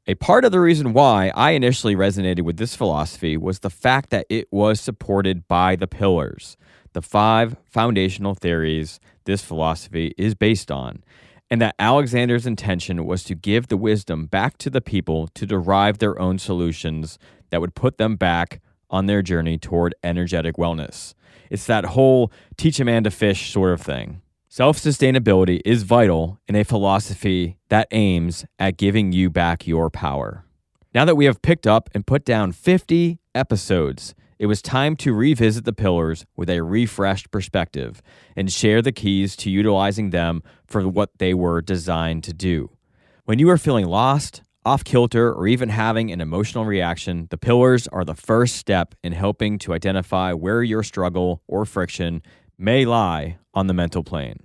A part of the reason why I initially resonated with this philosophy was the fact that it was supported by the pillars, the 5 foundational theories this philosophy is based on, and that Alexander's intention was to give the wisdom back to the people to derive their own solutions that would put them back on their journey toward energetic wellness. It's that whole teach a man to fish sort of thing. Self-sustainability is vital in a philosophy that aims at giving you back your power. Now that we have picked up and put down 50 episodes, it was time to revisit the pillars with a refreshed perspective and share the keys to utilizing them for what they were designed to do. When you are feeling lost, off kilter, or even having an emotional reaction, the pillars are the first step in helping to identify where your struggle or friction may lie on the mental plane.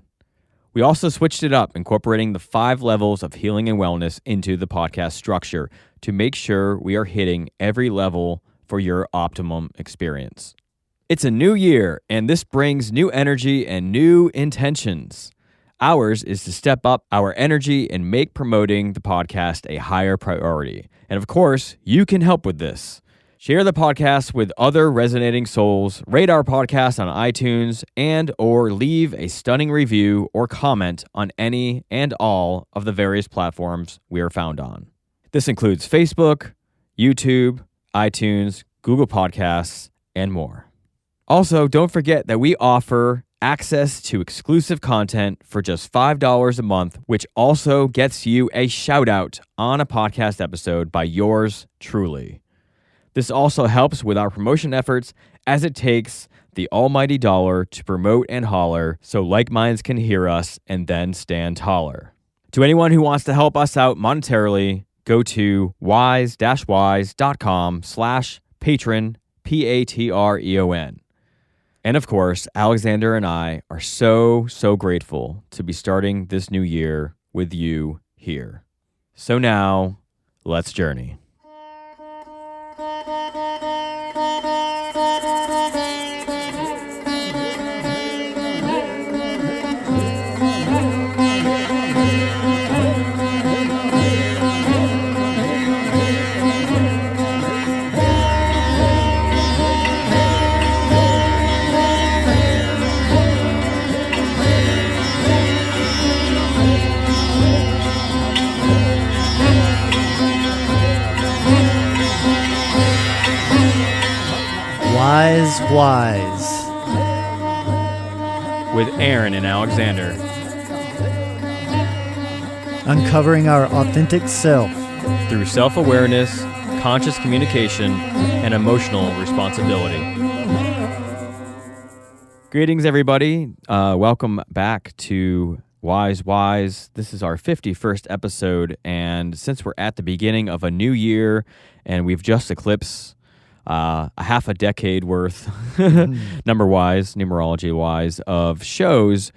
We also switched it up, incorporating the 5 levels of healing and wellness into the podcast structure to make sure we are hitting every level for your optimum experience. It's a new year, and this brings new energy and new intentions. Ours is to step up our energy and make promoting the podcast a higher priority. And of course, you can help with this. Share the podcast with other resonating souls, rate our podcast on iTunes, and or leave a stunning review or comment on any and all of the various platforms we are found on. This includes Facebook, YouTube, iTunes, Google Podcasts, and more. Also, don't forget that we offer access to exclusive content for just $5 a month, which also gets you a shout out on a podcast episode by yours truly. This also helps with our promotion efforts, as it takes the almighty dollar to promote and holler so like minds can hear us and then stand taller. To anyone who wants to help us out monetarily, go to wise-wise.com/patron, Patreon. And of course, Alexander and I are so grateful to be starting this new year with you here. So now, let's journey. Wise. With Aaron and Alexander. Uncovering our authentic self. Through self-awareness, conscious communication, and emotional responsibility. Greetings, everybody. Welcome back to Wise. This is our 51st episode, and since we're at the beginning of a new year, and we've just eclipsed a half a decade worth, numerology-wise, of shows,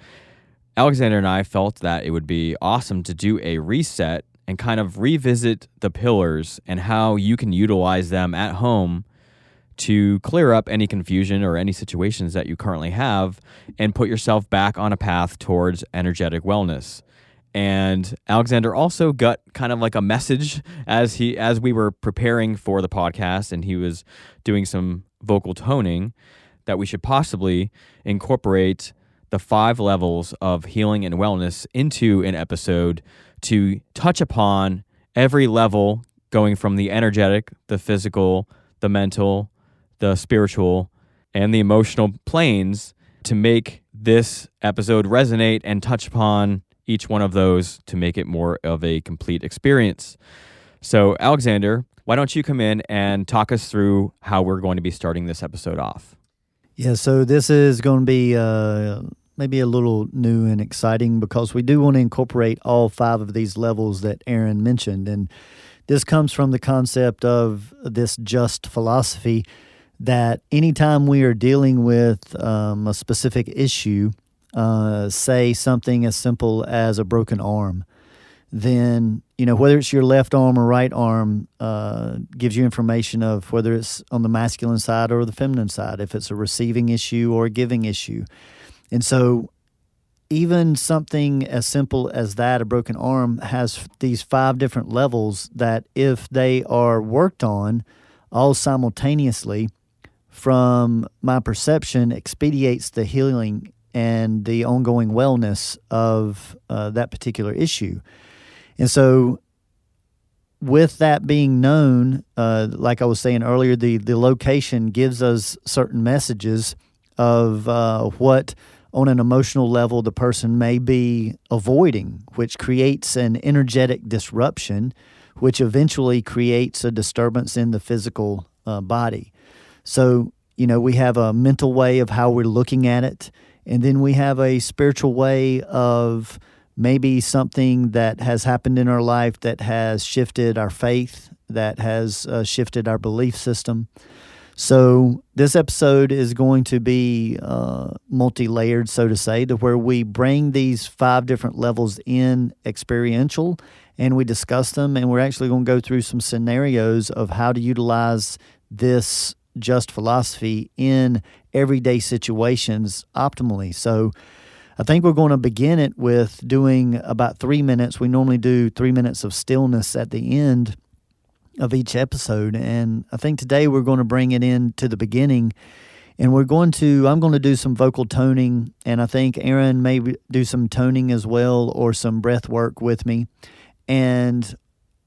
Alexander and I felt that it would be awesome to do a reset and kind of revisit the pillars and how you can utilize them at home to clear up any confusion or any situations that you currently have and put yourself back on a path towards energetic wellness. And Alexander also got kind of like a message as we were preparing for the podcast, and he was doing some vocal toning, that we should possibly incorporate the 5 levels of healing and wellness into an episode to touch upon every level, going from the energetic, the physical, the mental, the spiritual, and the emotional planes, to make this episode resonate and touch upon each one of those to make it more of a complete experience. So, Alexander, why don't you come in and talk us through how we're going to be starting this episode off? Yeah, so this is going to be maybe a little new and exciting, because we do want to incorporate all 5 of these levels that Aaron mentioned. And this comes from the concept of this just philosophy, that anytime we are dealing with a specific issue, say something as simple as a broken arm, then, whether it's your left arm or right arm, gives you information of whether it's on the masculine side or the feminine side, if it's a receiving issue or a giving issue. And so even something as simple as that, a broken arm, has these 5 different levels that, if they are worked on all simultaneously, from my perception, expedites the healing and the ongoing wellness of that particular issue. And so, with that being known, like I was saying earlier, the location gives us certain messages of what, on an emotional level, the person may be avoiding, which creates an energetic disruption, which eventually creates a disturbance in the physical body. So, we have a mental way of how we're looking at it, and then we have a spiritual way of maybe something that has happened in our life that has shifted our faith, that has shifted our belief system. So this episode is going to be multi-layered, so to say, to where we bring these 5 different levels in experiential, and we discuss them, and we're actually going to go through some scenarios of how to utilize this just philosophy in everyday situations optimally. So I think we're going to begin it with doing about 3 minutes. We normally do 3 minutes of stillness at the end of each episode. And I think today we're going to bring it in to the beginning. And I'm going to do some vocal toning. And I think Aaron may do some toning as well, or some breath work with me. And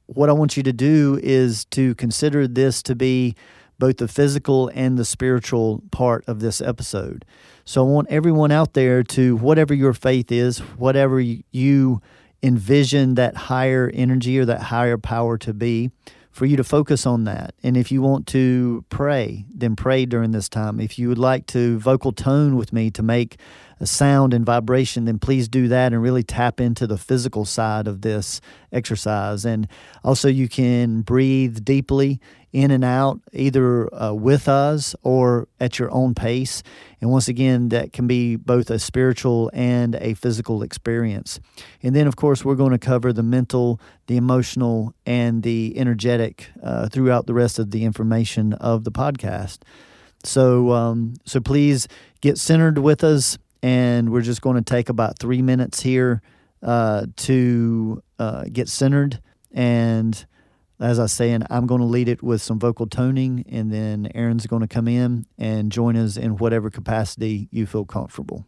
what I want you to do is to consider this to be both the physical and the spiritual part of this episode. So I want everyone out there to, whatever your faith is, whatever you envision that higher energy or that higher power to be, for you to focus on that. And if you want to pray, then pray during this time. If you would like to vocal tone with me to make a sound and vibration, then please do that and really tap into the physical side of this exercise. And also, you can breathe deeply in and out, either with us or at your own pace. And once again, that can be both a spiritual and a physical experience. And then, of course, we're going to cover the mental, the emotional, and the energetic throughout the rest of the information of the podcast. So please get centered with us, and we're just going to take about 3 minutes here to get centered. And as I was saying, I'm going to lead it with some vocal toning, and then Aaron's going to come in and join us in whatever capacity you feel comfortable.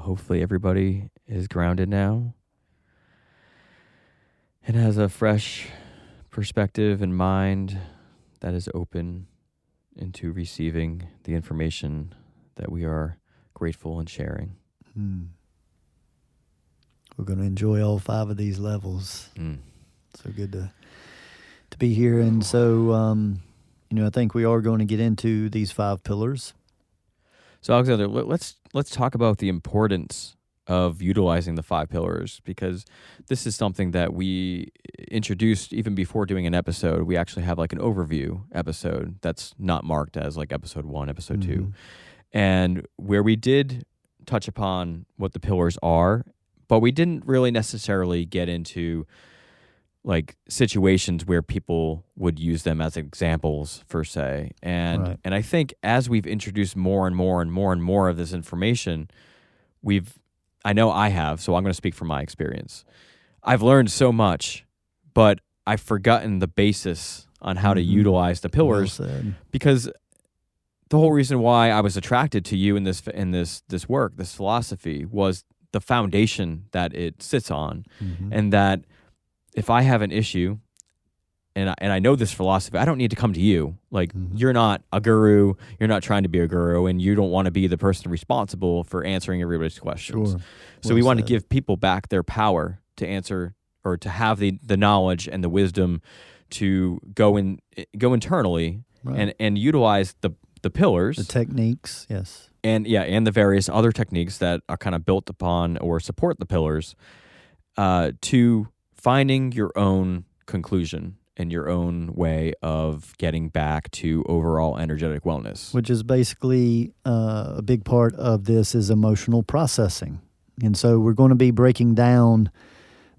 hopefully everybody is grounded now and has a fresh perspective and mind that is open into receiving the information that we are grateful and sharing. We're going to enjoy all 5 of these levels. So good to be here. And so, I think we are going to get into these 5 pillars. So, Alexander, let's talk about the importance of utilizing the 5 pillars, because this is something that we introduced even before doing an episode. We actually have like an overview episode that's not marked as like episode 1, episode 2, and where we did touch upon what the pillars are, but we didn't really necessarily get into like situations where people would use them as examples per se. And I think as we've introduced more and more and more and more of this information, I know I have, so I'm going to speak from my experience. I've learned so much, but I've forgotten the basis on how to utilize the pillars, because the whole reason why I was attracted to you in this work, this philosophy, was the foundation that it sits on, and that if I have an issue, and I know this philosophy, I don't need to come to you. Like, you're not a guru, you're not trying to be a guru, and you don't want to be the person responsible for answering everybody's questions. Sure. So we want to give people back their power to answer, or to have the knowledge and the wisdom to go internally and utilize the pillars. The techniques, yes. And the various other techniques that are kind of built upon or support the pillars, to finding your own conclusion and your own way of getting back to overall energetic wellness. Which is basically a big part of this is emotional processing. And so we're going to be breaking down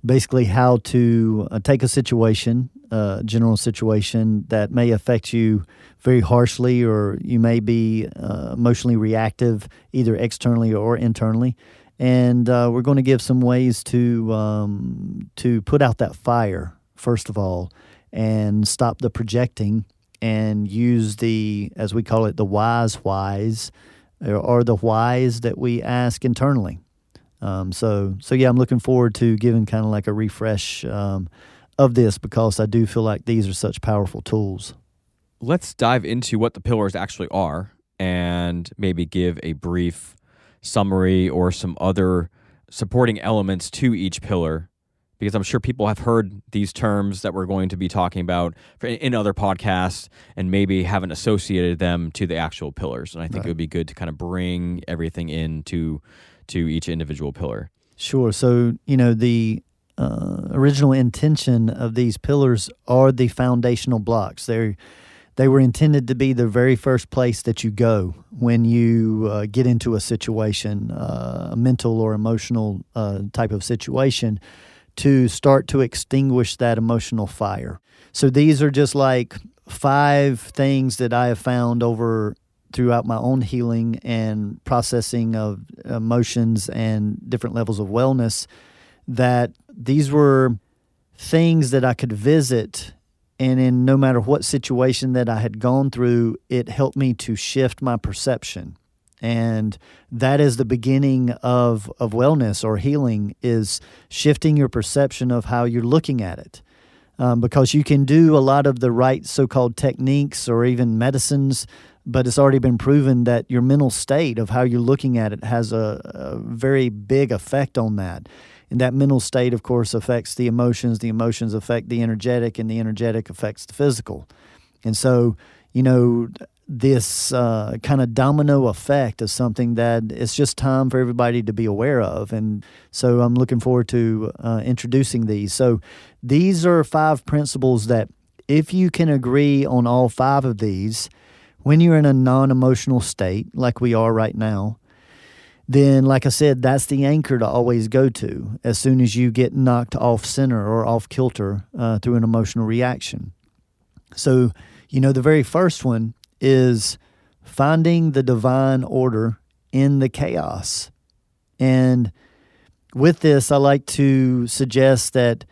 basically how to take a situation, general situation that may affect you very harshly, or you may be emotionally reactive either externally or internally. And we're going to give some ways to put out that fire, first of all, and stop the projecting, and use as we call it, the wise whys, or the whys that we ask internally. So I'm looking forward to giving kind of like a refresh of this, because I do feel like these are such powerful tools. Let's dive into what the pillars actually are, and maybe give a brief summary or some other supporting elements to each pillar, because I'm sure people have heard these terms that we're going to be talking about in other podcasts and maybe haven't associated them to the actual pillars. And I think it would be good to kind of bring everything into each individual pillar. Sure. So, the original intention of these pillars are the foundational blocks. They were intended to be the very first place that you go when you get into a situation, a mental or emotional type of situation, to start to extinguish that emotional fire. So these are just like 5 things that I have found throughout my own healing and processing of emotions and different levels of wellness, that these were things that I could visit, and in no matter what situation that I had gone through, it helped me to shift my perception. And that is the beginning of wellness or healing, is shifting your perception of how you're looking at it. Because you can do a lot of the right so-called techniques or even medicines, but it's already been proven that your mental state of how you're looking at it has a very big effect on that. And that mental state, of course, affects the emotions affect the energetic, and the energetic affects the physical. And so, this kind of domino effect is something that it's just time for everybody to be aware of. And so I'm looking forward to introducing these. So these are 5 principles that if you can agree on all 5 of these, when you're in a non-emotional state like we are right now, then, like I said, that's the anchor to always go to as soon as you get knocked off center or off kilter through an emotional reaction. So, the very first one is finding the divine order in the chaos. And with this, I like to suggest that,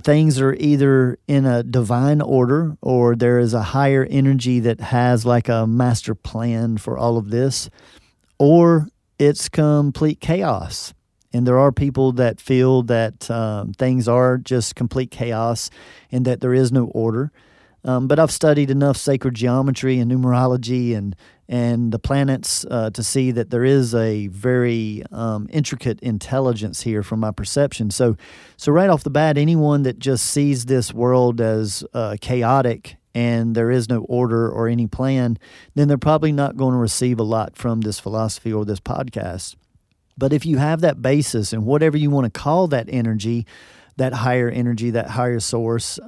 things are either in a divine order, or there is a higher energy that has like a master plan for all of this, or it's complete chaos. And there are people that feel that things are just complete chaos and that there is no order. But I've studied enough sacred geometry and numerology and the planets to see that there is a very intricate intelligence here from my perception. So right off the bat, anyone that just sees this world as chaotic and there is no order or any plan, then they're probably not going to receive a lot from this philosophy or this podcast. But if you have that basis and whatever you want to call that energy, that higher source,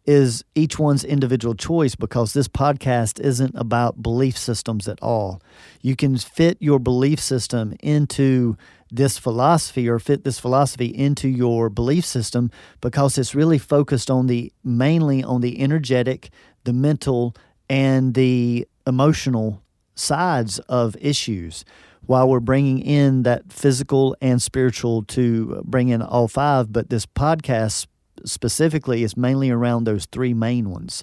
is each one's individual choice, because this podcast isn't about belief systems at all. You can fit your belief system into this philosophy or fit this philosophy into your belief system, because it's really focused on mainly on the energetic, the mental, and the emotional sides of issues, while we're bringing in that physical and spiritual to bring in all five. But this podcast specifically is mainly around those three main ones.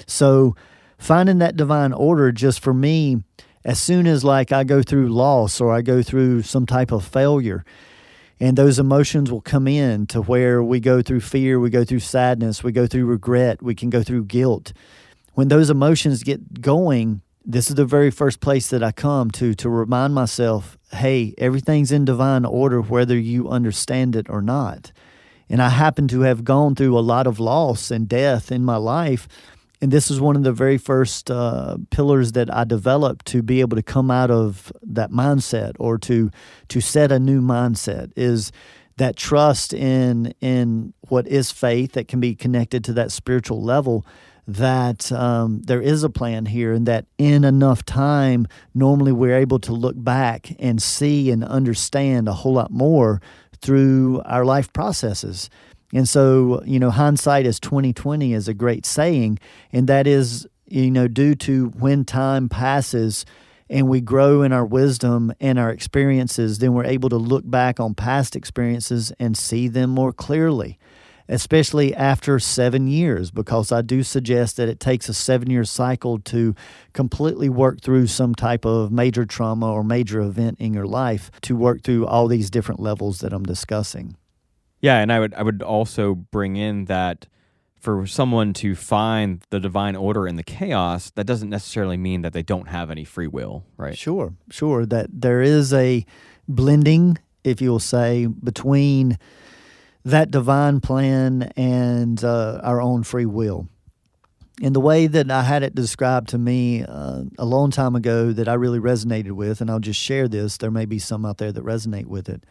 So finding that divine order, just for me, as soon as like I go through loss or I go through some type of failure, and those emotions will come in to where we go through fear, we go through sadness, we go through regret, we can go through guilt. When those emotions get going, this is the very first place that I come to remind myself, hey, everything's in divine order, whether you understand it or not. And I happen to have gone through a lot of loss and death in my life. And this is one of the very first pillars that I developed to be able to come out of that mindset, or to set a new mindset, is that trust in what is faith that can be connected to that spiritual level, that there is a plan here, and that in enough time, normally we're able to look back and see and understand a whole lot more through our life processes. And so, hindsight is 20/20 is a great saying, and that is, due to when time passes and we grow in our wisdom and our experiences, then we're able to look back on past experiences and see them more clearly, especially after 7 years, because I do suggest that it takes a 7-year cycle to completely work through some type of major trauma or major event in your life, to work through all these different levels that I'm discussing. Yeah, and I would also bring in that for someone to find the divine order in the chaos, that doesn't necessarily mean that they don't have any free will, right? Sure. That there is a blending, if you'll say, between that divine plan and our own free will. And the way that I had it described to me a long time ago that I really resonated with, and I'll just share this, there may be some out there that resonate with it,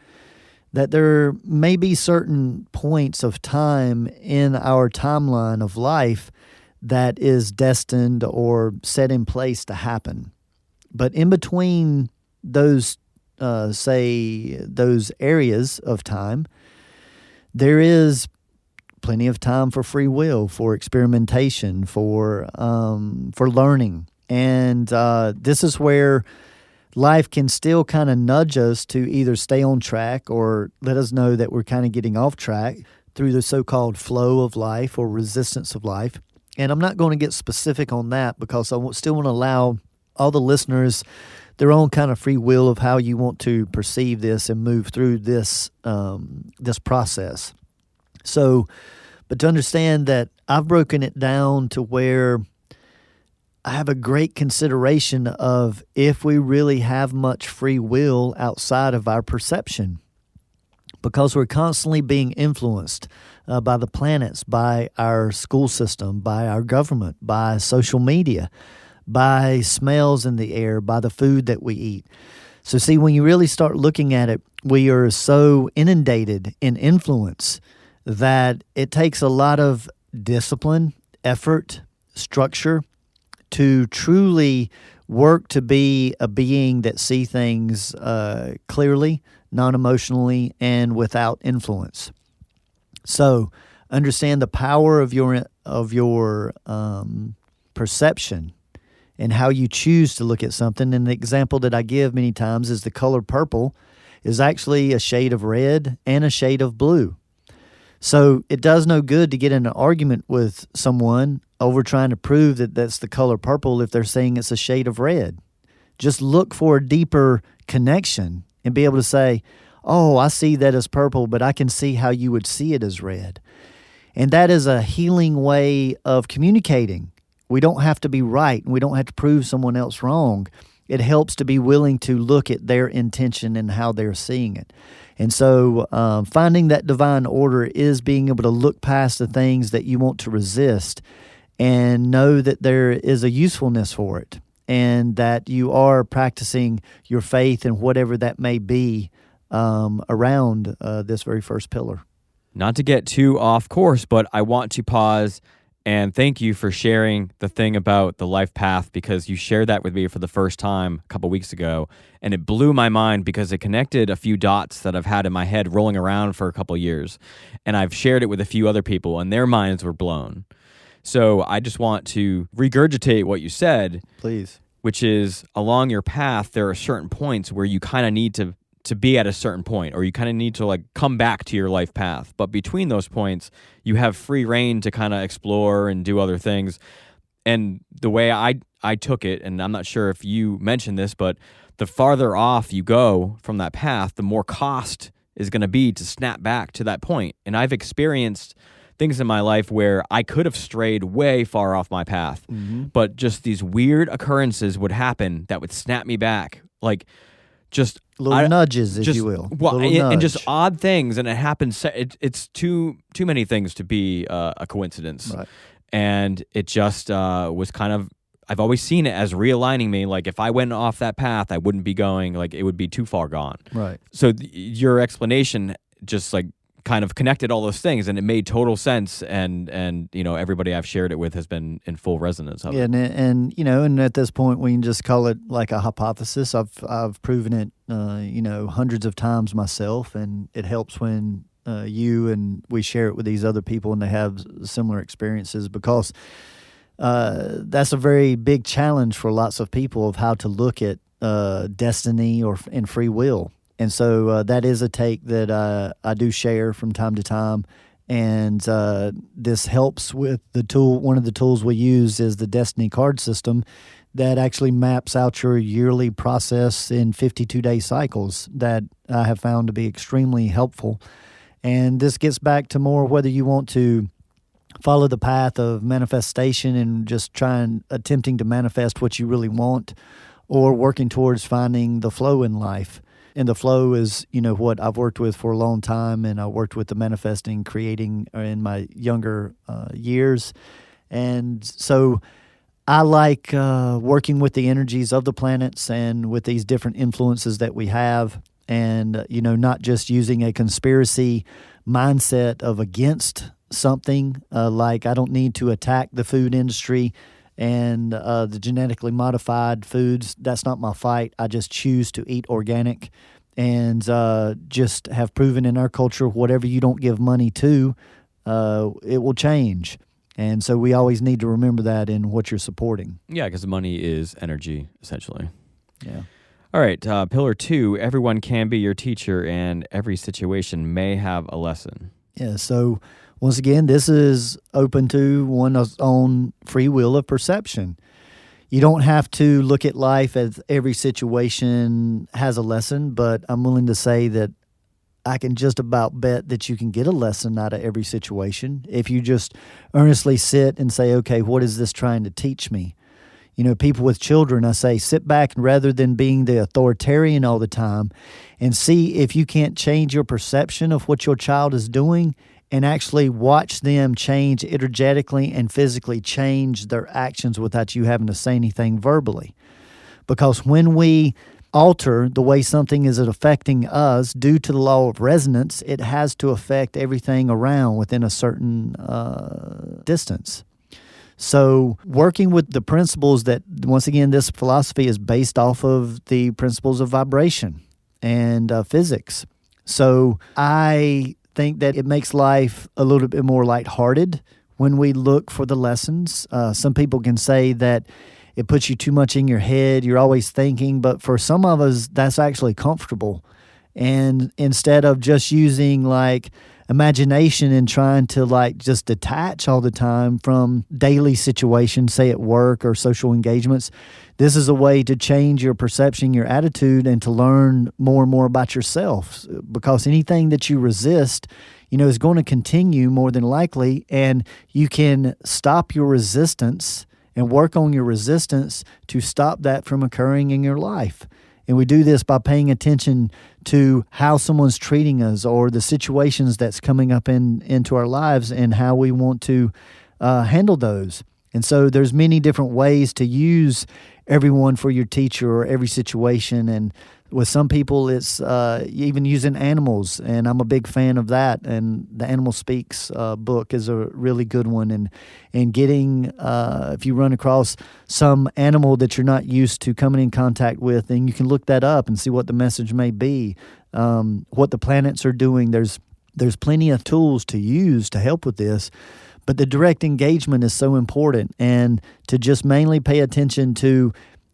that there may be certain points of time in our timeline of life that is destined or set in place to happen. But in between those, those areas of time, there is plenty of time for free will, for experimentation, for learning. And this is where life can still kind of nudge us to either stay on track or let us know that we're kind of getting off track through the so-called flow of life or resistance of life. And I'm not going to get specific on that, because I still want to allow all the listeners their own kind of free will of how you want to perceive this and move through this process. So, but to understand that I've broken it down to where I have a great consideration of if we really have much free will outside of our perception, because we're constantly being influenced by the planets, by our school system, by our government, by social media, by smells in the air, by the food that we eat. So see, when you really start looking at it, we are so inundated in influence that it takes a lot of discipline, effort, structure to truly work to be a being that see things clearly, non-emotionally, and without influence. So understand the power of your perception and how you choose to look at something. And the example that I give many times is the color purple is actually a shade of red and a shade of blue. So it does no good to get in an argument with someone over trying to prove that that's the color purple if they're saying it's a shade of red. Just look for a deeper connection and be able to say, oh, I see that as purple, but I can see how you would see it as red. And that is a healing way of communicating. We don't have to be right, and we don't have to prove someone else wrong. It helps to be willing to look at their intention and how they're seeing it. And so finding that divine order is being able to look past the things that you want to resist and know that there is a usefulness for it, and that you are practicing your faith and whatever that may be around this very first pillar. Not to get too off course, but I want to pause and thank you for sharing the thing about the life path, because you shared that with me for the first time a couple weeks ago, and it blew my mind because it connected a few dots that I've had in my head rolling around for a couple years, and I've shared it with a few other people, and their minds were blown. So I just want to regurgitate what you said. Please. Which is, along your path, there are certain points where you kind of need to be at a certain point, or you kind of need to like come back to your life path. But between those points, you have free reign to kind of explore and do other things. And the way I took it, and I'm not sure if you mentioned this, but the farther off you go from that path, the more cost is going to be to snap back to that point. And I've experienced things in my life where I could have strayed way far off my path, but just these weird occurrences would happen that would snap me back, like just little nudges, if you will. Well, and just odd things, and it happens. It's too many things to be a coincidence, right. And it just was kind of. I've always seen it as realigning me. Like if I went off that path, I wouldn't be going. Like it would be too far gone. Right. So your explanation just like kind of connected all those things, and it made total sense, and you know, everybody I've shared it with has been in full resonance of it. And you know, and at this point we can just call it like a hypothesis. I've proven it you know, hundreds of times myself, and it helps when you and we share it with these other people and they have similar experiences, because that's a very big challenge for lots of people of how to look at destiny and free will. And so that is a take that I do share from time to time. And this helps with the tool. One of the tools we use is the Destiny card system that actually maps out your yearly process in 52-day cycles that I have found to be extremely helpful. And this gets back to more whether you want to follow the path of manifestation and just attempting to manifest what you really want, or working towards finding the flow in life. And the flow is, you know, what I've worked with for a long time, and I worked with the manifesting, creating in my younger years. And so I like working with the energies of the planets and with these different influences that we have, and, you know, not just using a conspiracy mindset of against something, like I don't need to attack the food industry and the genetically modified foods. That's not my fight. I just choose to eat organic, and just have proven in our culture, whatever you don't give money to, it will change. And so we always need to remember that in what you're supporting. Yeah, because money is energy, essentially. Yeah. All right, pillar 2, everyone can be your teacher, and every situation may have a lesson. Yeah, so once again, this is open to one's own free will of perception. You don't have to look at life as every situation has a lesson, but I'm willing to say that I can just about bet that you can get a lesson out of every situation if you just earnestly sit and say, okay, what is this trying to teach me? You know, people with children, I say, sit back and rather than being the authoritarian all the time, and see if you can't change your perception of what your child is doing, and actually watch them change energetically and physically change their actions without you having to say anything verbally. Because when we alter the way something is affecting us due to the law of resonance, it has to affect everything around within a certain distance. So working with the principles that, once again, this philosophy is based off of the principles of vibration and physics. So I think that it makes life a little bit more lighthearted when we look for the lessons. Some people can say that it puts you too much in your head, you're always thinking, but for some of us, that's actually comfortable. And instead of just using like imagination and trying to like just detach all the time from daily situations, say at work or social engagements. This is a way to change your perception, your attitude, and to learn more and more about yourself, because anything that you resist, is going to continue more than likely, and you can stop your resistance and work on your resistance to stop that from occurring in your life. And we do this by paying attention to how someone's treating us or the situations that's coming up into our lives and how we want to handle those. And so there's many different ways to use everyone for your teacher or every situation. And with some people, it's even using animals, and I'm a big fan of that. And the Animal Speaks book is a really good one. And getting, if you run across some animal that you're not used to coming in contact with, then you can look that up and see what the message may be, what the planets are doing. There's plenty of tools to use to help with this. But the direct engagement is so important, and to just mainly pay attention to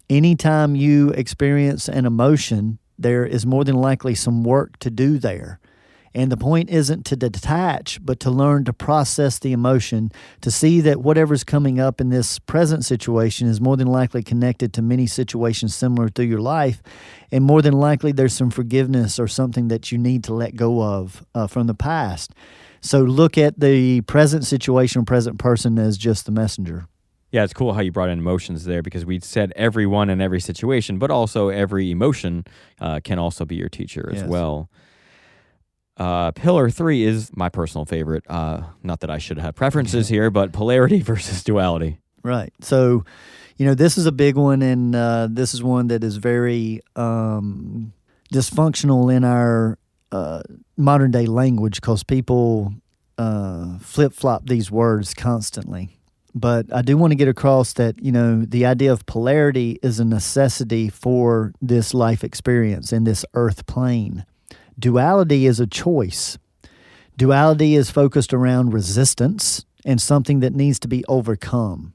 anytime you experience an emotion, there is more than likely some work to do there. And the point isn't to detach, but to learn to process the emotion, to see that whatever's coming up in this present situation is more than likely connected to many situations similar through your life. And more than likely, there's some forgiveness or something that you need to let go of from the past. So look at the present situation, present person as just the messenger. Yeah, it's cool how you brought in emotions there, because we said everyone in every situation, but also every emotion can also be your teacher as well. Pillar 3 is my personal favorite. Not that I should have preferences here, but polarity versus duality. Right. So, this is a big one, and this is one that is very dysfunctional in our modern day language, because people flip-flop these words constantly. But I do want to get across that, the idea of polarity is a necessity for this life experience in this earth plane. Duality is a choice. Duality is focused around resistance and something that needs to be overcome.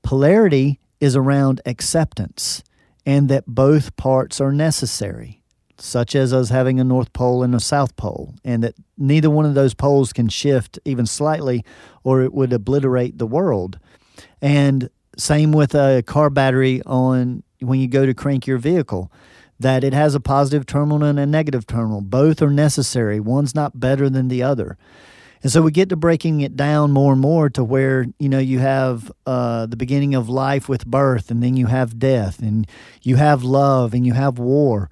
Polarity is around acceptance and that both parts are necessary, such as us having a North Pole and a South Pole, and that neither one of those poles can shift even slightly or it would obliterate the world. And same with a car battery on when you go to crank your vehicle, that it has a positive terminal and a negative terminal. Both are necessary. One's not better than the other. And so we get to breaking it down more and more to where, you have the beginning of life with birth, and then you have death, and you have love, and you have war.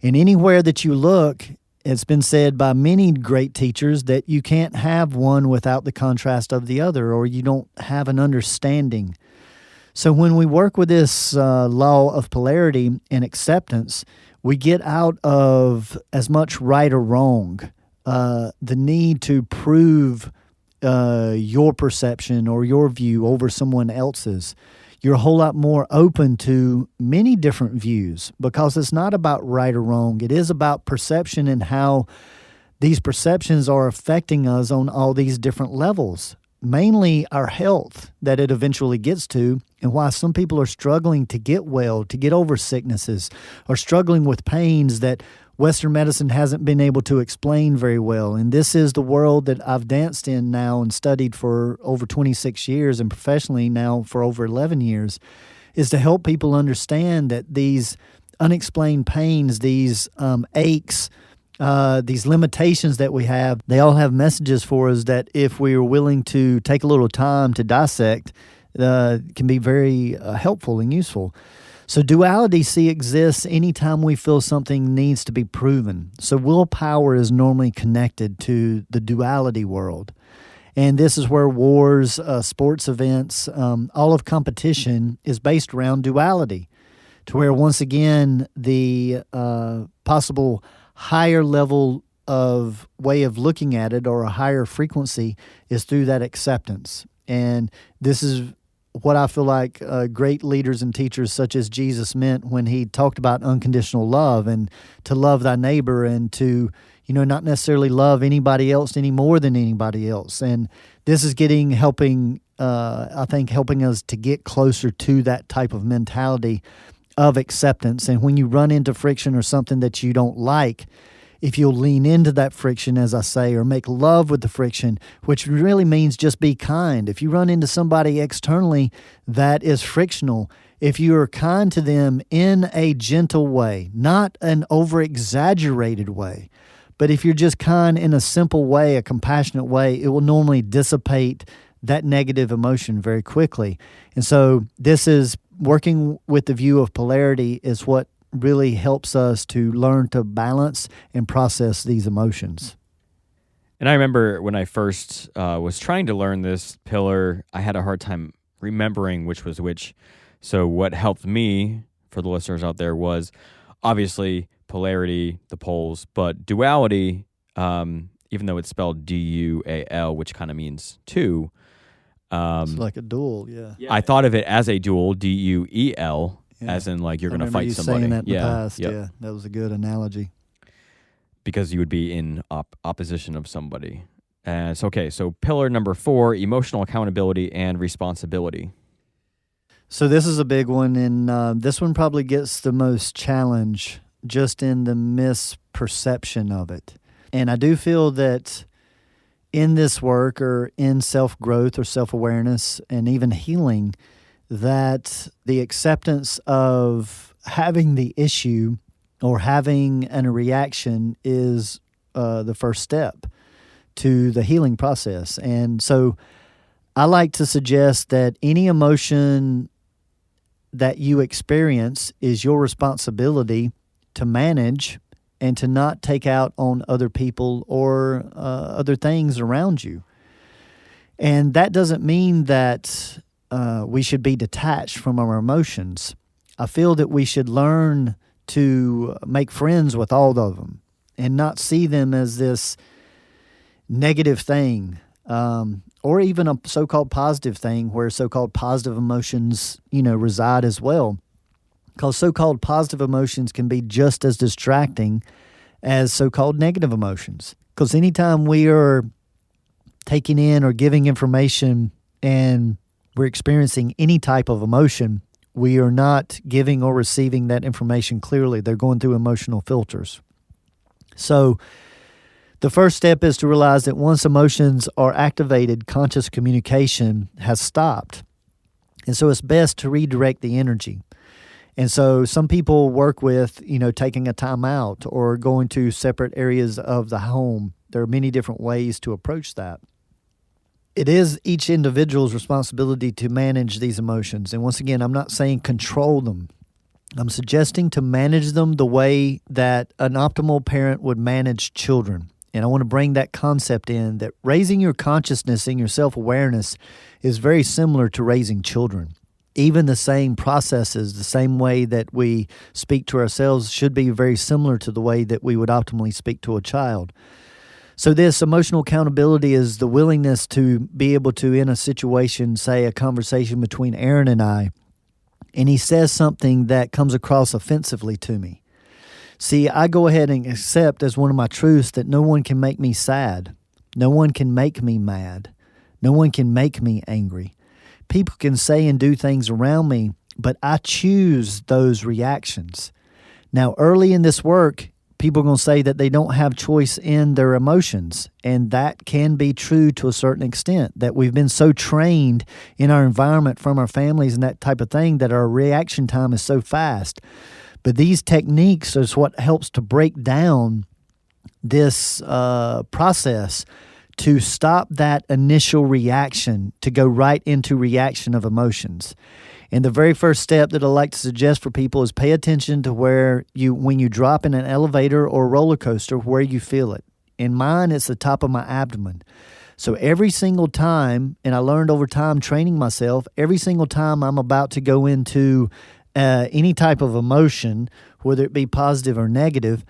And anywhere that you look, it's been said by many great teachers that you can't have one without the contrast of the other, or you don't have an understanding. So when we work with this law of polarity and acceptance, we get out of as much right or wrong, the need to prove your perception or your view over someone else's. You're a whole lot more open to many different views, because it's not about right or wrong. It is about perception and how these perceptions are affecting us on all these different levels, mainly our health that it eventually gets to, and why some people are struggling to get well, to get over sicknesses, or struggling with pains that Western medicine hasn't been able to explain very well. And this is the world that I've danced in now and studied for over 26 years, and professionally now for over 11 years, is to help people understand that these unexplained pains, these aches, these limitations that we have, they all have messages for us that if we are willing to take a little time to dissect, can be very helpful and useful. So duality, exists anytime we feel something needs to be proven. So willpower is normally connected to the duality world. And this is where wars, sports events, all of competition is based around duality, to where once again the possible higher level of way of looking at it, or a higher frequency, is through that acceptance. And this is what I feel like great leaders and teachers such as Jesus meant when he talked about unconditional love, and to love thy neighbor, and to, not necessarily love anybody else any more than anybody else. And this is helping us to get closer to that type of mentality of acceptance. And when you run into friction or something that you don't like, if you'll lean into that friction, as I say, or make love with the friction, which really means just be kind. If you run into somebody externally that is frictional, if you are kind to them in a gentle way, not an over-exaggerated way, but if you're just kind in a simple way, a compassionate way, it will normally dissipate that negative emotion very quickly. And so this is working with the view of polarity is what really helps us to learn to balance and process these emotions. And I remember when I first was trying to learn this pillar, I had a hard time remembering which was which. So what helped me, for the listeners out there, was obviously polarity, the poles, but duality, even though it's spelled D-U-A-L, which kind of means two. It's like a duel, yeah. I thought of it as a duel, D-U-E-L, Yeah. as in like you're I going to remember fight you somebody. saying that in the past. Yep. Yeah, that was a good analogy. Because you would be in opposition of somebody. So pillar number 4, emotional accountability and responsibility. So this is a big one, and this one probably gets the most challenge just in the misperception of it. And I do feel that in this work or in self-growth or self-awareness and even healing, that the acceptance of having the issue or having a reaction is the first step to the healing process. And so I like to suggest that any emotion that you experience is your responsibility to manage and to not take out on other people or other things around you. And that doesn't mean that we should be detached from our emotions. I feel that we should learn to make friends with all of them and not see them as this negative thing, or even a so-called positive thing where so-called positive emotions, reside as well. Because so-called positive emotions can be just as distracting as so-called negative emotions. Because anytime we are taking in or giving information and we're experiencing any type of emotion, we are not giving or receiving that information clearly. They're going through emotional filters. So the first step is to realize that once emotions are activated, conscious communication has stopped. And so it's best to redirect the energy. And so some people work with, taking a time out or going to separate areas of the home. There are many different ways to approach that. It is each individual's responsibility to manage these emotions. And once again, I'm not saying control them. I'm suggesting to manage them the way that an optimal parent would manage children. And I want to bring that concept in, that raising your consciousness and your self-awareness is very similar to raising children. Even the same processes, the same way that we speak to ourselves should be very similar to the way that we would optimally speak to a child. So this emotional accountability is the willingness to be able to, in a situation, say a conversation between Aaron and I, and he says something that comes across offensively to me. See, I go ahead and accept as one of my truths that no one can make me sad. No one can make me mad. No one can make me angry. People can say and do things around me, but I choose those reactions. Now, early in this work, people are going to say that they don't have choice in their emotions, and that can be true to a certain extent, that we've been so trained in our environment from our families and that type of thing that our reaction time is so fast. But these techniques is what helps to break down this process to stop that initial reaction, to go right into reaction of emotions. And the very first step that I like to suggest for people is pay attention to when you drop in an elevator or roller coaster, where you feel it. In mine, it's the top of my abdomen. So every single time, and I learned over time training myself, every single time I'm about to go into any type of emotion, whether it be positive or negative,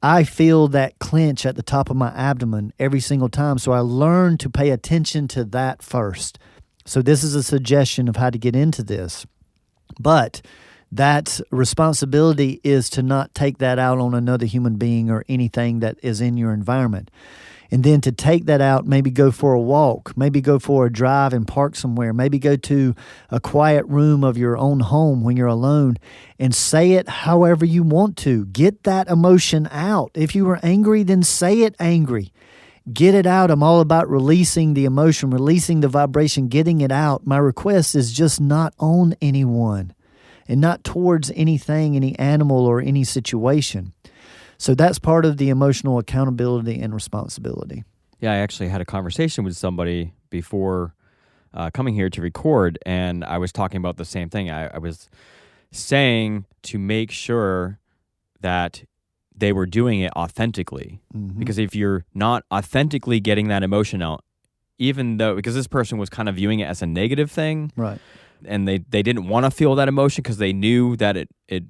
I feel that clench at the top of my abdomen every single time. So I learn to pay attention to that first. So this is a suggestion of how to get into this. But that responsibility is to not take that out on another human being or anything that is in your environment. And then to take that out, maybe go for a walk, maybe go for a drive and park somewhere, maybe go to a quiet room of your own home when you're alone and say it however you want to. Get that emotion out. If you were angry, then say it angry. Get it out. I'm all about releasing the emotion, releasing the vibration, getting it out. My request is just not on anyone and not towards anything, any animal or any situation. So that's part of the emotional accountability and responsibility. Yeah, I actually had a conversation with somebody before coming here to record, and I was talking about the same thing. I was saying to make sure that they were doing it authentically. Mm-hmm. Because if you're not authentically getting that emotion out, even though, because this person was kind of viewing it as a negative thing, right? And they didn't want to feel that emotion because they knew that it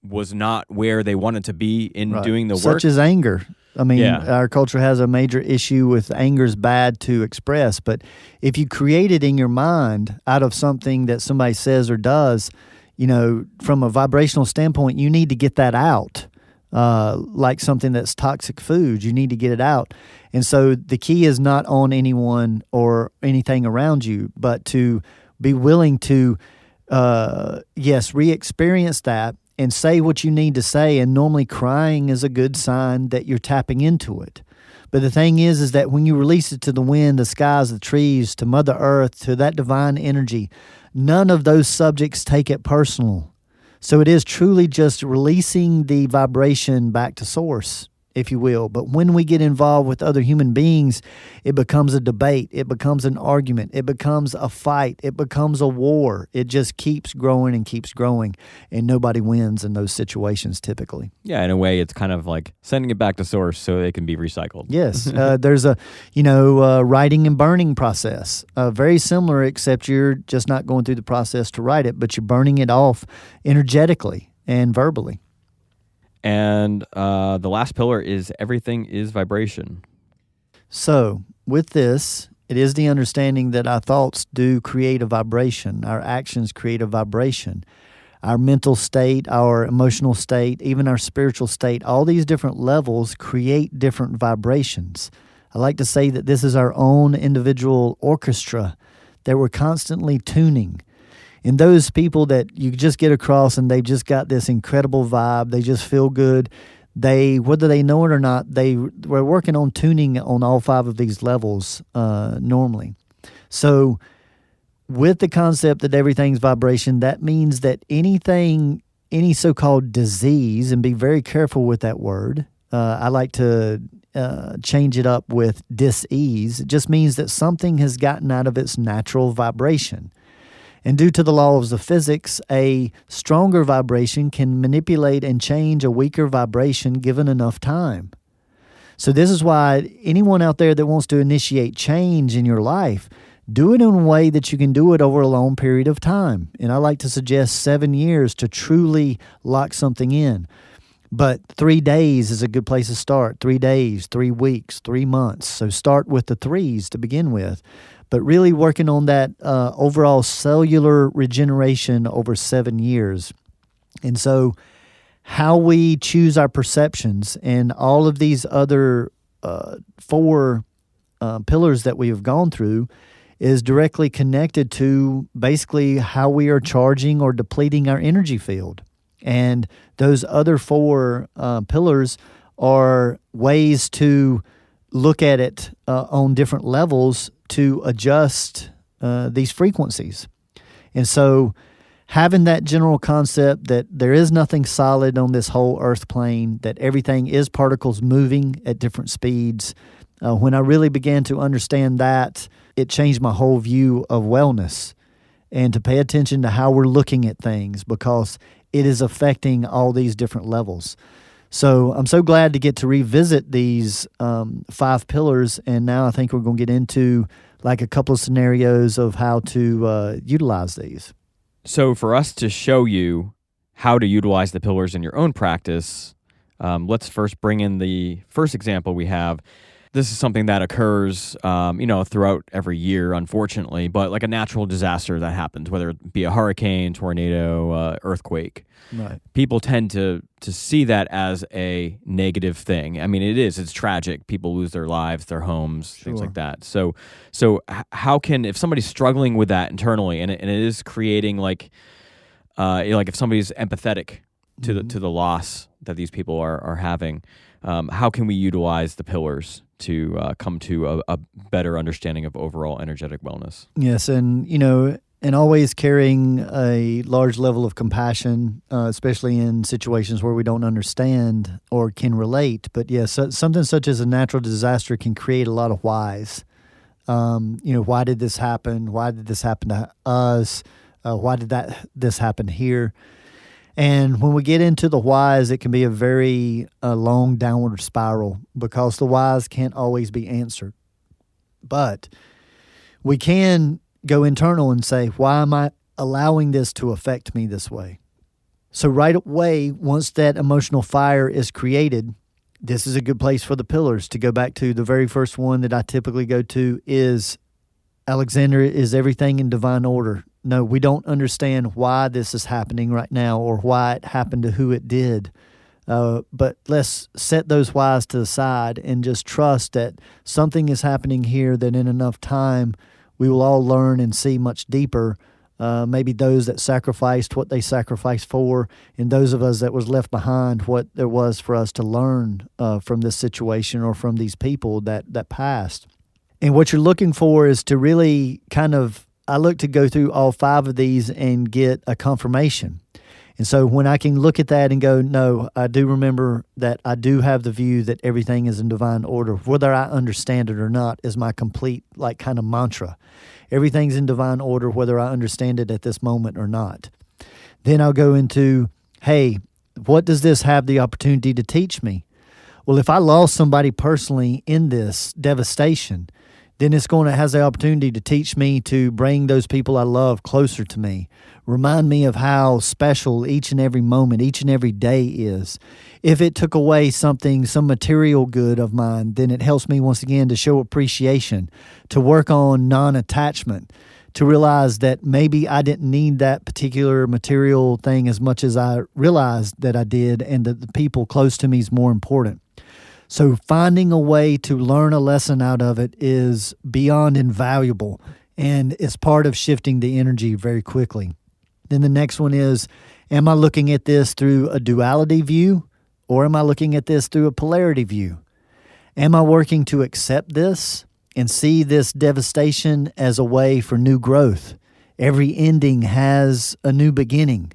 was not where they wanted to be in doing the work. Such as anger. I mean, our culture has a major issue with anger's bad to express, but if you create it in your mind out of something that somebody says or does, from a vibrational standpoint, you need to get that out. Like something that's toxic food, you need to get it out. And so the key is not on anyone or anything around you, but to be willing to, re-experience that and say what you need to say. And normally crying is a good sign that you're tapping into it. But the thing is that when you release it to the wind, the skies, the trees, to Mother Earth, to that divine energy, none of those subjects take it personal. So it is truly just releasing the vibration back to source, if you will. But when we get involved with other human beings, it becomes a debate. It becomes an argument. It becomes a fight. It becomes a war. It just keeps growing, and nobody wins in those situations typically. Yeah, in a way, it's kind of like sending it back to source so they can be recycled. Yes, there's a, writing and burning process. Very similar, except you're just not going through the process to write it, but you're burning it off energetically and verbally. And the last pillar is everything is vibration. So with this, it is the understanding that our thoughts do create a vibration. Our actions create a vibration. Our mental state, our emotional state, even our spiritual state, all these different levels create different vibrations. I like to say that this is our own individual orchestra that we're constantly tuning. And those people that you just get across and they've just got this incredible vibe, they just feel good, whether they know it or not, we're working on tuning on all 5 of these levels normally. So with the concept that everything's vibration, that means that any so-called disease, and be very careful with that word, I like to change it up with dis-ease. It just means that something has gotten out of its natural vibration. And due to the laws of physics, a stronger vibration can manipulate and change a weaker vibration given enough time. So this is why anyone out there that wants to initiate change in your life, do it in a way that you can do it over a long period of time. And I like to suggest 7 years to truly lock something in. But 3 days is a good place to start. 3 days, 3 weeks, 3 months. So start with the 3s to begin with. But really working on that overall cellular regeneration over 7 years. And so how we choose our perceptions and all of these other 4 pillars that we have gone through is directly connected to basically how we are charging or depleting our energy field. And those other 4 pillars are ways to look at it on different levels to adjust these frequencies. And so having that general concept that there is nothing solid on this whole earth plane, that everything is particles moving at different speeds, when I really began to understand that, it changed my whole view of wellness and to pay attention to how we're looking at things because it is affecting all these different levels. So I'm so glad to get to revisit these 5 pillars, and now I think we're going to get into like a couple of scenarios of how to utilize these. So for us to show you how to utilize the pillars in your own practice, let's first bring in the first example we have. this is something that occurs, throughout every year, unfortunately, but like a natural disaster that happens, whether it be a hurricane, tornado, earthquake. Right. People tend to see that as a negative thing. I mean, it's tragic. People lose their lives, their homes, things Sure. like that. So how can, if somebody's struggling with that internally, and it is creating like if somebody's empathetic to the loss that these people are having, how can we utilize the pillars to come to a better understanding of overall energetic wellness? Yes, and always carrying a large level of compassion, especially in situations where we don't understand or can relate. But yes, something such as a natural disaster can create a lot of whys. Why did this happen? Why did this happen to us? Why did this happen here? And when we get into the whys, it can be a very long downward spiral because the whys can't always be answered. But we can go internal and say, why am I allowing this to affect me this way? So right away, once that emotional fire is created, this is a good place for the pillars to go back to. The very first one that I typically go to is, Alexander, is everything in divine order? No, we don't understand why this is happening right now or why it happened to who it did. But let's set those whys to the side and just trust that something is happening here that in enough time we will all learn and see much deeper. Maybe those that sacrificed what they sacrificed for, and those of us that was left behind, what there was for us to learn from this situation or from these people that passed. And what you're looking for is to really I look to go through all 5 of these and get a confirmation. And so when I can look at that and go, no, I do remember that I do have the view that everything is in divine order, whether I understand it or not, is my complete kind of mantra. Everything's in divine order, whether I understand it at this moment or not. Then I'll go into, hey, what does this have the opportunity to teach me? Well, if I lost somebody personally in this devastation, then it's going to have the opportunity to teach me to bring those people I love closer to me. Remind me of how special each and every moment, each and every day is. If it took away some material good of mine, then it helps me once again to show appreciation, to work on non-attachment, to realize that maybe I didn't need that particular material thing as much as I realized that I did, and that the people close to me is more important. So finding a way to learn a lesson out of it is beyond invaluable, and it's part of shifting the energy very quickly. Then the next one is, am I looking at this through a duality view, or am I looking at this through a polarity view? Am I working to accept this and see this devastation as a way for new growth? Every ending has a new beginning,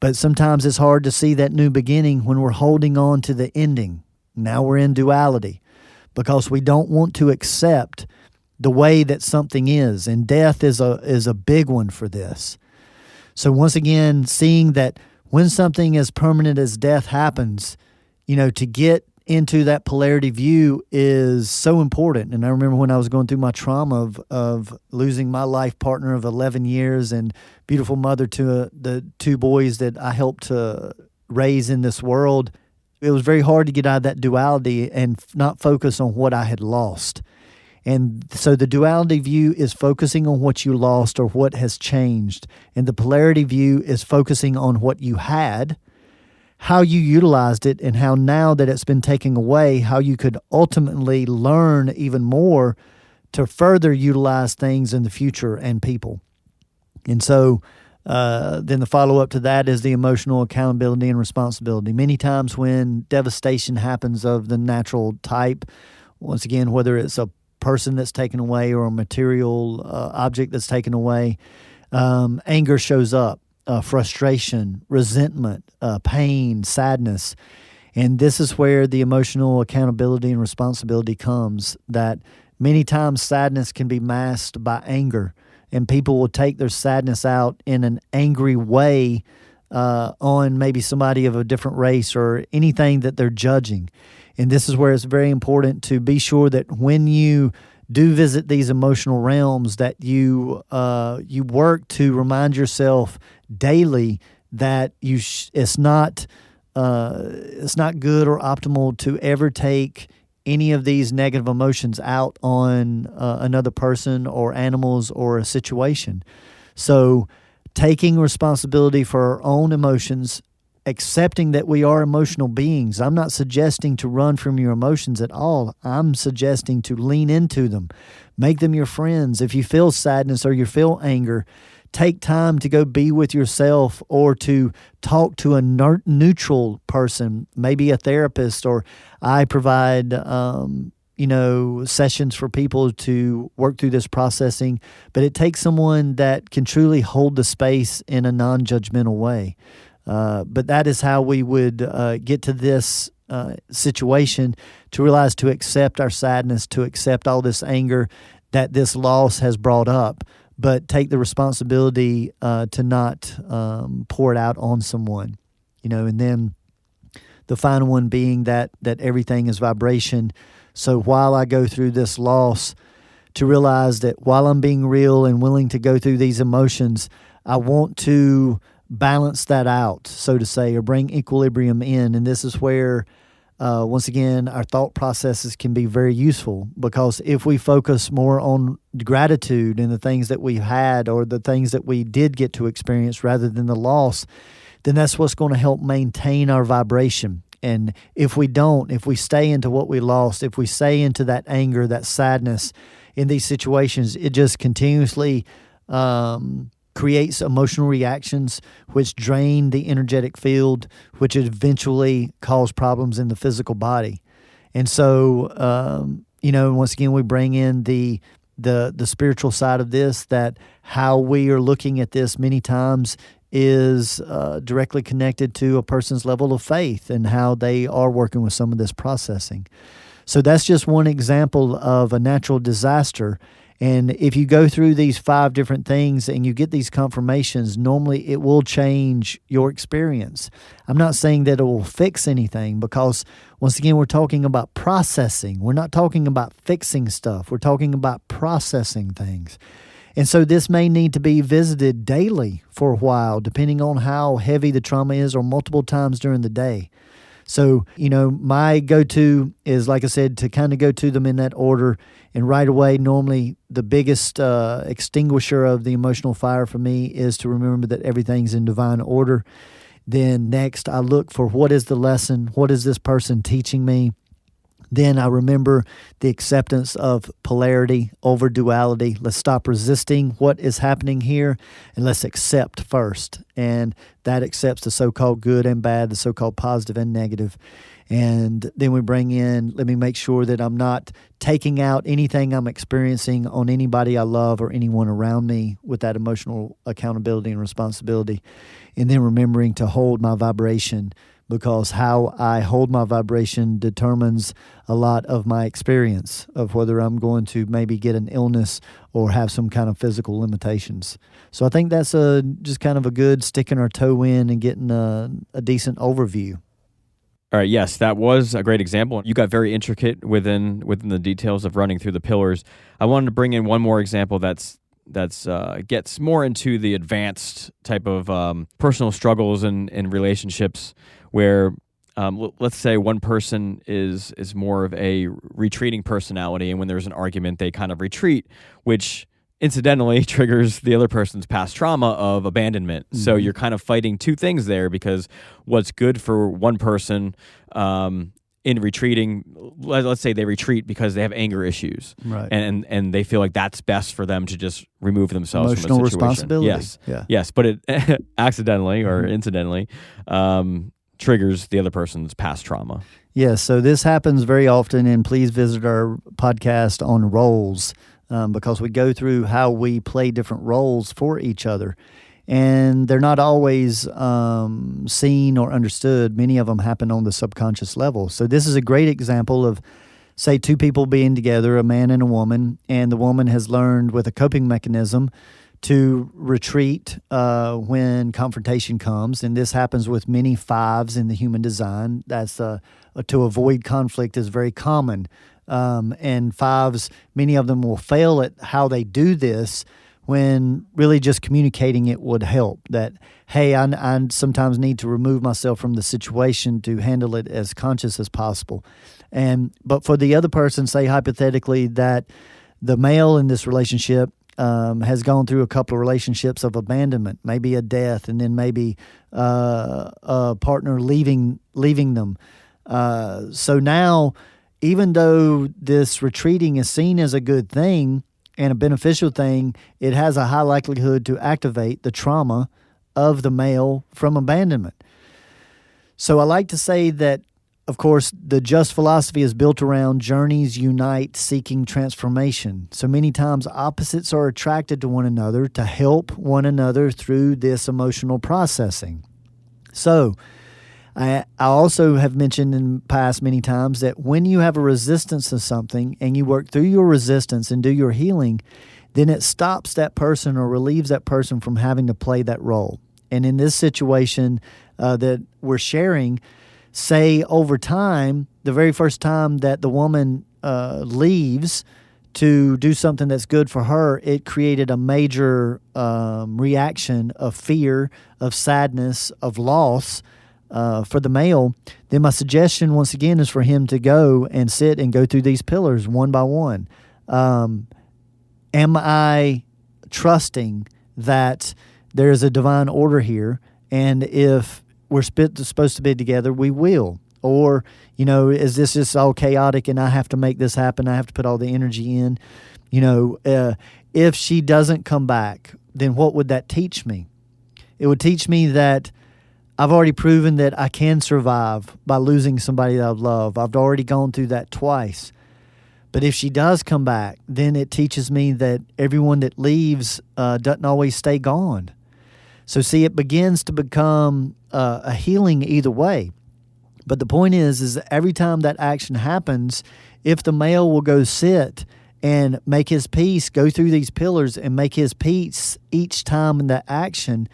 but sometimes it's hard to see that new beginning when we're holding on to the ending. Now we're in duality because we don't want to accept the way that something is, and death is a big one for this. So once again, seeing that when something as permanent as death happens, to get into that polarity view is so important. And I remember when I was going through my trauma of losing my life partner of 11 years and beautiful mother to the 2 boys that I helped to raise in this world, it was very hard to get out of that duality and not focus on what I had lost. And so the duality view is focusing on what you lost or what has changed. And the polarity view is focusing on what you had, how you utilized it, and how now that it's been taken away, how you could ultimately learn even more to further utilize things in the future and people. And so then the follow-up to that is the emotional accountability and responsibility. Many times when devastation happens of the natural type, once again, whether it's a person that's taken away or a material object that's taken away, anger shows up, frustration, resentment, pain, sadness. And this is where the emotional accountability and responsibility comes, that many times sadness can be masked by anger. And people will take their sadness out in an angry way on maybe somebody of a different race or anything that they're judging. And this is where it's very important to be sure that when you do visit these emotional realms, that you work to remind yourself daily that it's not good or optimal to ever take any of these negative emotions out on another person or animals or a situation. So taking responsibility for our own emotions, accepting that we are emotional beings. I'm not suggesting to run from your emotions at all. I'm suggesting to lean into them, make them your friends. If you feel sadness or you feel anger, take time to go be with yourself or to talk to a neutral person, maybe a therapist, or I provide sessions for people to work through this processing. But it takes someone that can truly hold the space in a non-judgmental way. But that is how we would get to this situation, to realize, to accept our sadness, to accept all this anger that this loss has brought up, but take the responsibility to not pour it out on someone. And then the final one being that everything is vibration. So while I go through this loss, to realize that while I'm being real and willing to go through these emotions, I want to balance that out, so to say, or bring equilibrium in. And this is where, once again, our thought processes can be very useful, because if we focus more on gratitude and the things that we've had or the things that we did get to experience rather than the loss, then that's what's going to help maintain our vibration. And if we don't, if we stay into what we lost, if we stay into that anger, that sadness in these situations, it just continuously creates emotional reactions, which drain the energetic field, which eventually cause problems in the physical body. And so, once again, we bring in the spiritual side of this, that how we are looking at this many times is directly connected to a person's level of faith and how they are working with some of this processing. So that's just one example of a natural disaster. And if you go through these 5 different things and you get these confirmations, normally it will change your experience. I'm not saying that it will fix anything, because once again, we're talking about processing. We're not talking about fixing stuff. We're talking about processing things. And so this may need to be visited daily for a while, depending on how heavy the trauma is, or multiple times during the day. So, my go-to is, like I said, to kind of go to them in that order. And right away, normally the biggest extinguisher of the emotional fire for me is to remember that everything's in divine order. Then next, I look for, what is the lesson? What is this person teaching me? Then I remember the acceptance of polarity over duality. Let's stop resisting what is happening here, and let's accept first. And that accepts the so-called good and bad, the so-called positive and negative. And then we bring in, let me make sure that I'm not taking out anything I'm experiencing on anybody I love or anyone around me, with that emotional accountability and responsibility. And then remembering to hold my vibration, because how I hold my vibration determines a lot of my experience of whether I'm going to maybe get an illness or have some kind of physical limitations. So I think that's just kind of a good sticking our toe in and getting a decent overview. All right. Yes, that was a great example. You got very intricate within the details of running through the pillars. I wanted to bring in one more example that's gets more into the advanced type of personal struggles and relationships, where let's say one person is more of a retreating personality, and when there's an argument, they kind of retreat, which incidentally triggers the other person's past trauma of abandonment. Mm-hmm. So you're kind of fighting two things there, because what's good for one person in retreating, let's say they retreat because they have anger issues, right, and they feel like that's best for them to just remove themselves emotional from a situation. Responsibility. Yes, yeah. Yes, but it accidentally or incidentally triggers the other person's past trauma. Yes, so this happens very often, and please visit our podcast on roles, because we go through how we play different roles for each other. And they're not always seen or understood. Many of them happen on the subconscious level. So this is a great example of, say, two people being together, a man and a woman, and the woman has learned with a coping mechanism to retreat when confrontation comes. And this happens with many 5s in the human design. That's to avoid conflict is very common. And 5s, many of them will fail at how they do this, when really just communicating it would help. That, hey, I sometimes need to remove myself from the situation to handle it as conscious as possible. But for the other person, say hypothetically that the male in this relationship has gone through a couple of relationships of abandonment, maybe a death, and then maybe a partner leaving them. So now, even though this retreating is seen as a good thing and a beneficial thing, it has a high likelihood to activate the trauma of the male from abandonment. So I like to say that, of course, the just philosophy is built around journeys unite seeking transformation. So many times opposites are attracted to one another to help one another through this emotional processing. So I also have mentioned in the past many times that when you have a resistance to something and you work through your resistance and do your healing, then it stops that person or relieves that person from having to play that role. And in this situation that we're sharing, say over time, the very first time that the woman leaves to do something that's good for her, it created a major reaction of fear, of sadness, of loss for the male. Then my suggestion, once again, is for him to go and sit and go through these pillars one by one. Am I trusting that there is a divine order here? And if we're supposed to be together, we will. Or, is this just all chaotic and I have to make this happen? I have to put all the energy in. If she doesn't come back, then what would that teach me? It would teach me that I've already proven that I can survive by losing somebody that I love. I've already gone through that twice. But if she does come back, then it teaches me that everyone that leaves doesn't always stay gone. So see, it begins to become a healing either way. But the point is that every time that action happens, if the male will go sit and make his peace, go through these pillars and make his peace each time in that action,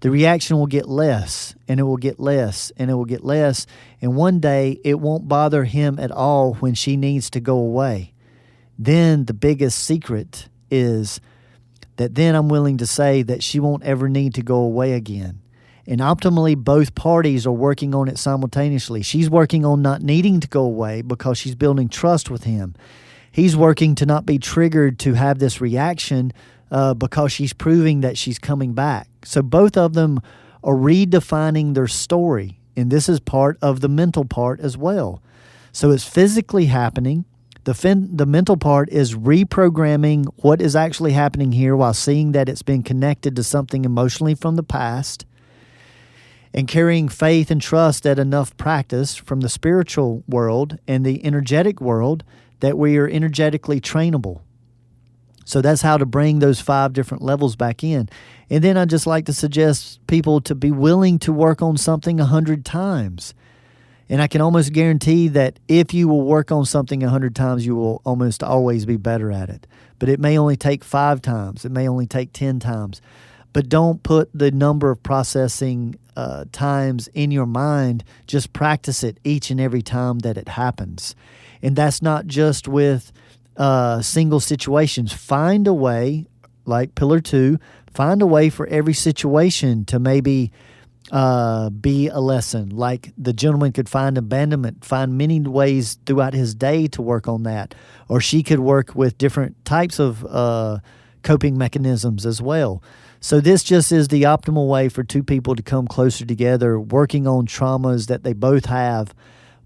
the reaction will get less, and it will get less, and it will get less. And one day, it won't bother him at all when she needs to go away. Then the biggest secret is that then I'm willing to say that she won't ever need to go away again. And optimally, both parties are working on it simultaneously. She's working on not needing to go away because she's building trust with him. He's working to not be triggered to have this reaction because she's proving that she's coming back. So both of them are redefining their story, and this is part of the mental part as well. So it's physically happening. The mental part is reprogramming what is actually happening here while seeing that it's been connected to something emotionally from the past, and carrying faith and trust that enough practice from the spiritual world and the energetic world that we are energetically trainable. So that's how to bring those 5 different levels back in. And then I just like to suggest people to be willing to work on something 100 times. And I can almost guarantee that if you will work on something 100 times, you will almost always be better at it. But it may only take 5 times. It may only take 10 times. But don't put the number of processing times in your mind. Just practice it each and every time that it happens. And that's not just with single situations. Find a way, like Pillar 2, find a way for every situation to maybe be a lesson. Like the gentleman could find abandonment, find many ways throughout his day to work on that. Or she could work with different types of coping mechanisms as well. So this just is the optimal way for 2 people to come closer together, working on traumas that they both have.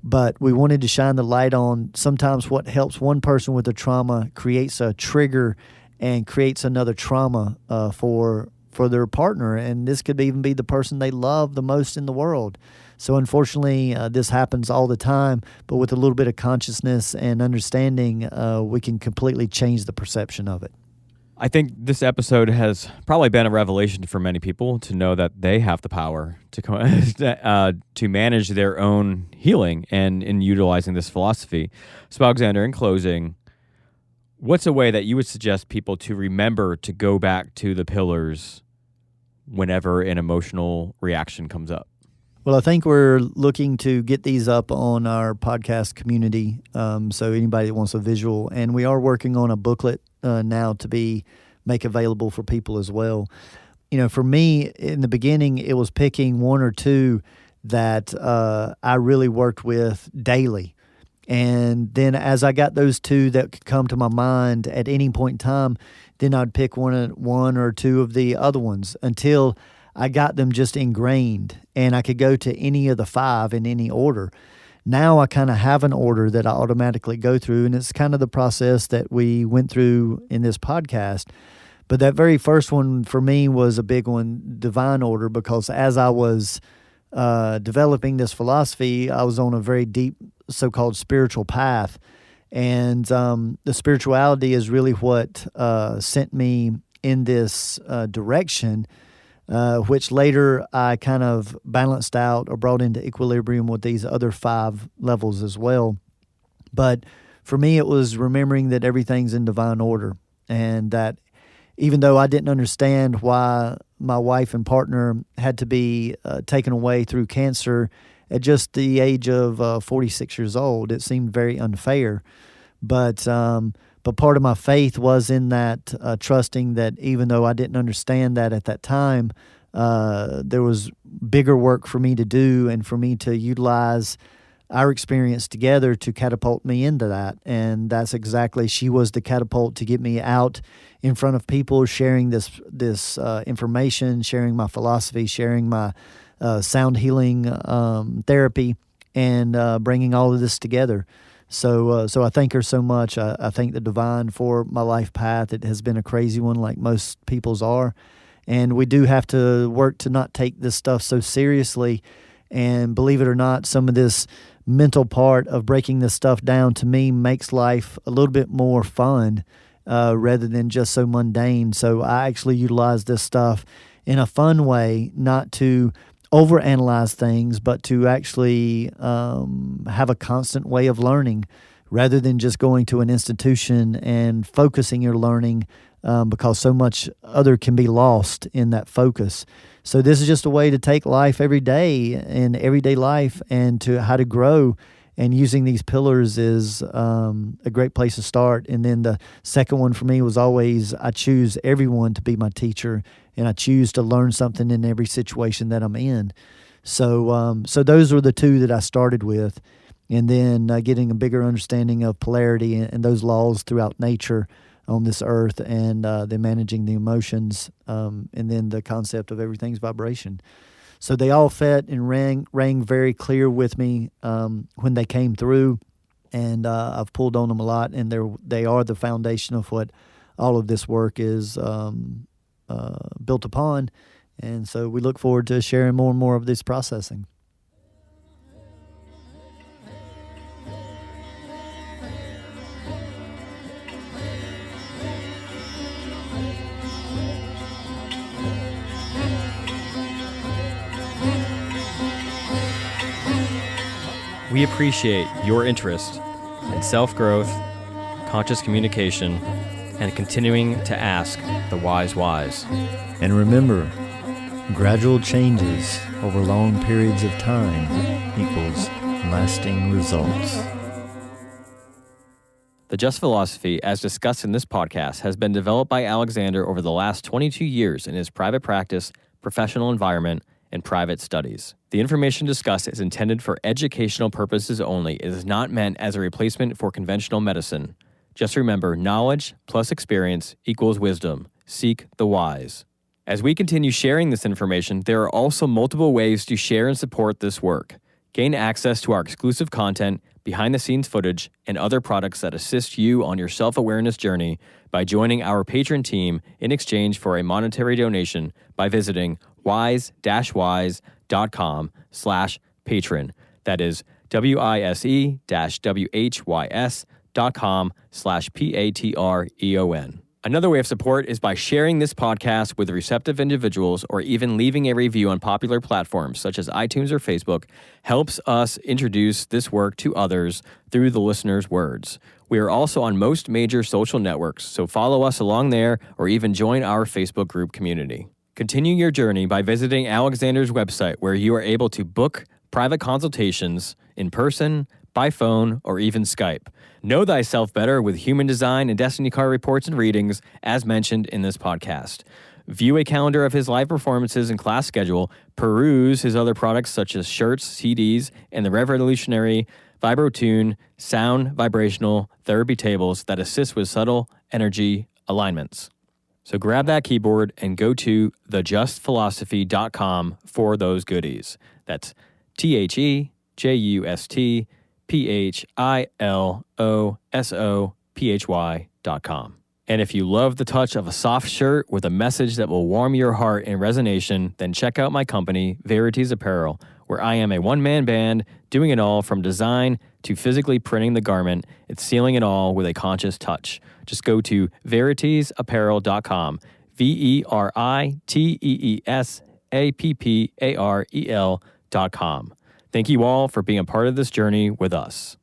But we wanted to shine the light on sometimes what helps one person with a trauma creates a trigger and creates another trauma for their partner. And this could even be the person they love the most in the world. So unfortunately, this happens all the time. But with a little bit of consciousness and understanding, we can completely change the perception of it. I think this episode has probably been a revelation for many people to know that they have the power to manage their own healing and in utilizing this philosophy. So, Alexander, in closing, what's a way that you would suggest people to remember to go back to the pillars whenever an emotional reaction comes up? Well, I think we're looking to get these up on our podcast community, so anybody that wants a visual. And we are working on a booklet now to be make available for people as well. For me, in the beginning, it was picking one or two that I really worked with daily. And then as I got those two that could come to my mind at any point in time, then I'd pick one or two of the other ones until I got them just ingrained and I could go to any of the 5 in any order. Now I kind of have an order that I automatically go through, and it's kind of the process that we went through in this podcast. But that very first one for me was a big one, divine order, because as I was developing this philosophy, I was on a very deep so-called spiritual path. And the spirituality is really what sent me in this direction, which later I kind of balanced out or brought into equilibrium with these other 5 levels as well. But for me, it was remembering that everything's in divine order, and that even though I didn't understand why my wife and partner had to be taken away through cancer at just the age of 46 years old, it seemed very unfair. But part of my faith was in that, trusting that even though I didn't understand that at that time, there was bigger work for me to do and for me to utilize our experience together to catapult me into that. And that's exactly, she was the catapult to get me out in front of people, sharing this information, sharing my philosophy, sharing my sound healing therapy, and bringing all of this together. So I thank her so much. I thank the divine for my life path. It has been a crazy one, like most people's are. And we do have to work to not take this stuff so seriously. And believe it or not, some of this mental part of breaking this stuff down, to me, makes life a little bit more fun rather than just so mundane. So I actually utilize this stuff in a fun way, not to overanalyze things, but to actually have a constant way of learning rather than just going to an institution and focusing your learning, because so much other can be lost in that focus. So this is just a way to take life every day in everyday life and to how to grow. And using these pillars is a great place to start. And then the second one for me was always, I choose everyone to be my teacher, and I choose to learn something in every situation that I'm in. So those were the 2 that I started with. And then getting a bigger understanding of polarity and those laws throughout nature on this earth, and then managing the emotions, and then the concept of everything's vibration. So they all fit and rang very clear with me when they came through, and I've pulled on them a lot, and they are the foundation of what all of this work is built upon. And so we look forward to sharing more and more of this processing. We appreciate your interest in self-growth, conscious communication, and continuing to ask the wise whys. And remember, gradual changes over long periods of time equals lasting results. The Just Philosophy, as discussed in this podcast, has been developed by Alexander over the last 22 years in his private practice, professional environment, and private studies. The information discussed is intended for educational purposes only. It is not meant as a replacement for conventional medicine. Just remember, knowledge plus experience equals wisdom. Seek the wise. As we continue sharing this information, there are also multiple ways to share and support this work. Gain access to our exclusive content, behind-the-scenes footage, and other products that assist you on your self-awareness journey by joining our patron team in exchange for a monetary donation by visiting wise-whys.com/patron. That is wise-whys.com/patreon. Another way of support is by sharing this podcast with receptive individuals, or even leaving a review on popular platforms such as iTunes or Facebook helps us introduce this work to others through the listener's words. We are also on most major social networks, so follow us along there or even join our Facebook group community. Continue your journey by visiting Alexander's website, where you are able to book private consultations in person, by phone, or even Skype. Know thyself better with Human Design and Destiny Card reports and readings, as mentioned in this podcast. View a calendar of his live performances and class schedule, peruse his other products such as shirts, CDs, and the revolutionary VibroTune sound vibrational therapy tables that assist with subtle energy alignments. So grab that keyboard and go to thejustphilosophy.com for those goodies. That's thejustphilosophy.com. And if you love the touch of a soft shirt with a message that will warm your heart in resonation, then check out my company, Verities Apparel, where I am a one-man band doing it all from design to physically printing the garment and sealing it all with a conscious touch. Just go to veritiesapparel.com, VERITEESAPPAREL.com. Thank you all for being a part of this journey with us.